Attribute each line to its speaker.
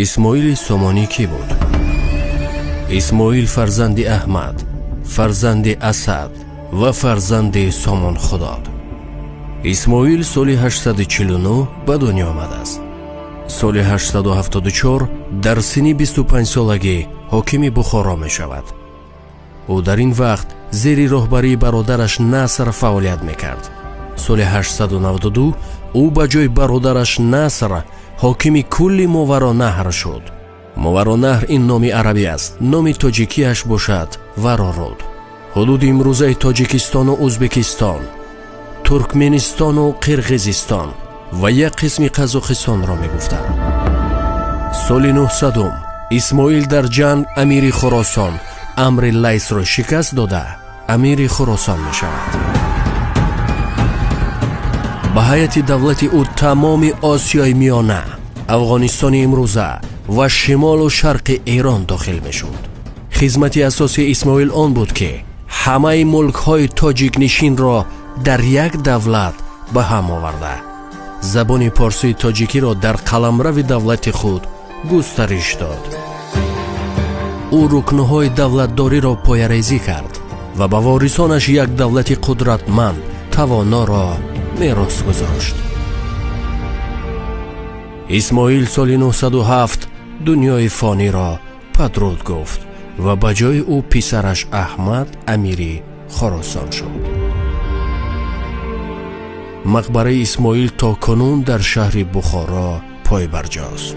Speaker 1: اسماعیل سامانی کی بود؟ اسماعیل فرزند احمد، فرزند اسد و فرزند سامان خداد. اسماعیل سال 849 به دنیا آمده است. سال 874 در سن 25 سالگی حاکم بخارا می شود. او در این وقت زیر رهبری برادرش نصر فعالیت می کرد. سال 892 او به جای برادرش نصر حاکم کل ماورانهر شد. ماورانهر این نام عربی است. نام تاجیکیش باشد ورارود. حدود امروزه تاجیکستان و ازبکستان، ترکمنستان و قرقیزستان و یک قسم قزاقستان را می گفتند. سال 900 اسماعیل در جنگ امیر خراسان امر لیث را شکست داده امیر خراسان می شود. به هیئت دولت او تمام آسیای میانه، افغانستان امروزه و شمال و شرق ایران داخل می شد. خدمت اساسی اسماعیل آن بود که همه ملک های تاجیک نشین را در یک دولت به هم آورده، زبان پارسی تاجیکی را در قلمرو دولت خود گسترش داد. او رکنهای دولتداری را پایه‌ریزی کرد و به وارثانش یک دولت قدرتمند توانا را میراث گذاشت. اسماعیل سال 907 دنیای فانی را پدرود گفت و به جای او پسرش احمد امیری خراسان شد. مقبره اسماعیل تا کنون در شهر بخارا پای برجاست.